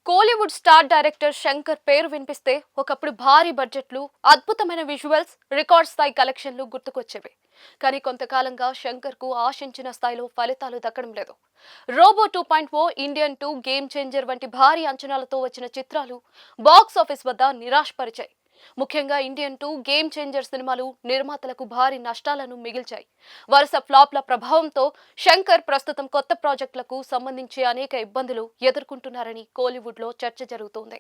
Kollywood star director Shankar పేరు వినిపిస్తే ఒకప్పుడు భారీ బడ్జెట్లు, అద్భుతమైన విజువల్స్, రికార్డ్ స్థాయి కలెక్షన్లు గుర్తుకొచ్చేవి. కానీ కొంతకాలంగా శంకర్ కు ఆశించిన స్థాయిలో ఫలితాలు దక్కడం లేదు. రోబో 2.0, ఇండియన్ 2, గేమ్ చేంజర్ వంటి భారీ అంచనాలతో వచ్చిన చిత్రాలు బాక్స్ ఆఫీస్ వద్ద నిరాశపరిచాయి. ముఖ్యంగా ఇండియన్ 2, గేమ్ చేంజర్ సినిమాలు నిర్మాతలకు భారీ నష్టాలను మిగిల్చాయి. వరుస ఫ్లాప్ల ప్రభావంతో శంకర్ ప్రస్తుతం కొత్త ప్రాజెక్టులకు సంబంధించి అనేక ఇబ్బందులు ఎదుర్కొంటున్నారని కోలీవుడ్ లో చర్చ జరుగుతోంది.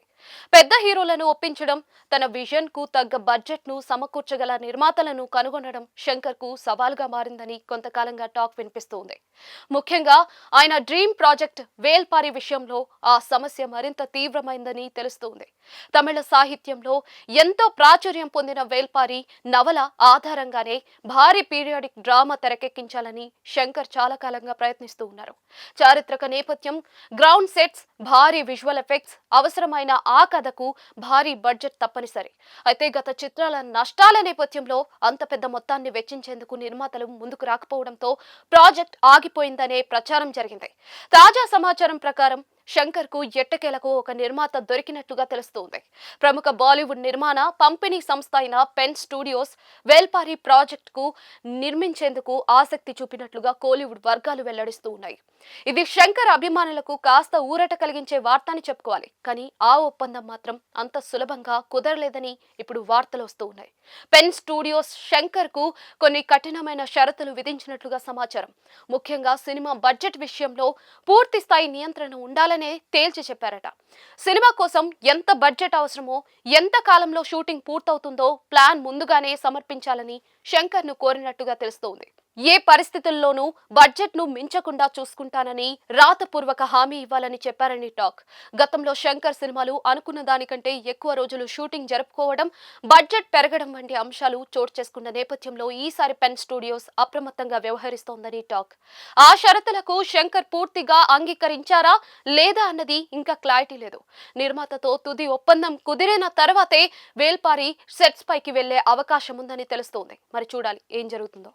పెద్ద హీరోలను ఒప్పించడం, తన విజన్ కు తగ్గ బడ్జెట్ ను సమకూర్చగల నిర్మాతలను కనుగొనడం శంకర్ కు సవాల్గా మారిందని కొంతకాలంగా టాక్ వినిపిస్తోంది. ముఖ్యంగా ఆయన డ్రీమ్ ప్రాజెక్ట్ వేల్పారి విషయంలో ఆ సమస్య మరింత తీవ్రమైందని తెలుస్తోంది. తమిళ సాహిత్యంలో ఎంతో ప్రాచుర్యం పొందిన వేల్పారి నవల ఆధారంగానే భారీ పీరియాడిక్ డ్రామా తెరకెక్కించాలని శంకర్ చాలా కాలంగా ప్రయత్నిస్తూ ఉన్నారు. చారిత్రక నేపథ్యం, గ్రౌండ్ సెట్స్, భారీ విజువల్ ఎఫెక్ట్స్ అవసరమైన ఆ కథకు భారీ బడ్జెట్ తప్పనిసరి. అయితే గత చిత్రాల నష్టాల నేపథ్యంలో అంత పెద్ద మొత్తాన్ని వెచ్చించేందుకు నిర్మాతలు ముందుకు రాకపోవడంతో ప్రాజెక్ట్ ఆగిపోయిందనే ప్రచారం జరిగింది. తాజా సమాచారం ప్రకారం శంకర్ కు ఎట్టకేలకు ఒక నిర్మాత దొరికినట్లుగా తెలుస్తోంది. ప్రముఖ బాలీవుడ్ నిర్మాణ పంపిణీ సంస్థ అయిన పెన్ స్టూడియోస్ వేల్పారి ప్రాజెక్ట్ కు నిర్మించేందుకు ఆసక్తి చూపినట్లుగా కోలీవుడ్ వర్గాలు వెల్లడిస్తూ ఉన్నాయి. ఇది శంకర్ అభిమానులకు కాస్త ఊరట కలిగించే వార్త అని చెప్పుకోవాలి. కానీ ఆ ఒప్పందం మాత్రం అంత సులభంగా కుదరలేదని ఇప్పుడు వార్తలు వస్తూ ఉన్నాయి. పెన్ స్టూడియోస్ శంకర్ కు కొన్ని కఠినమైన షరతులు విధించినట్లుగా సమాచారం. ముఖ్యంగా సినిమా బడ్జెట్ విషయంలో పూర్తి స్థాయి నియంత్రణ ఉండాలని తేల్చి చెప్పారట. సినిమా కోసం ఎంత బడ్జెట్ అవసరమో, ఎంత కాలంలో షూటింగ్ పూర్తవుతుందో ప్లాన్ ముందుగానే సమర్పించాలని శంకర్ ను కోరినట్టుగా తెలుస్తోంది. ఏ పరిస్థితుల్లోనూ బడ్జెట్ ను మించకుండా చూసుకుంటానని రాతపూర్వక హామీ ఇవ్వాలని చెప్పారని టాక్. గతంలో శంకర్ సినిమాలు అనుకున్న దానికంటే ఎక్కువ రోజులు షూటింగ్ జరుపుకోవడం, బడ్జెట్ పెరగడం వంటి అంశాలు చోటు చేసుకున్న నేపథ్యంలో ఈసారి పెన్ స్టూడియోస్ అప్రమత్తంగా వ్యవహరిస్తోందని టాక్. ఆ షరతులకు శంకర్ పూర్తిగా అంగీకరించారా లేదా అన్నది ఇంకా క్లారిటీ లేదు. నిర్మాతతో తుది ఒప్పందం కుదిరిన తర్వాతే వేల్పారి సెట్స్ పైకి వెళ్లే అవకాశం ఉందని తెలుస్తోంది. మరి చూడాలి ఏం జరుగుతుందో.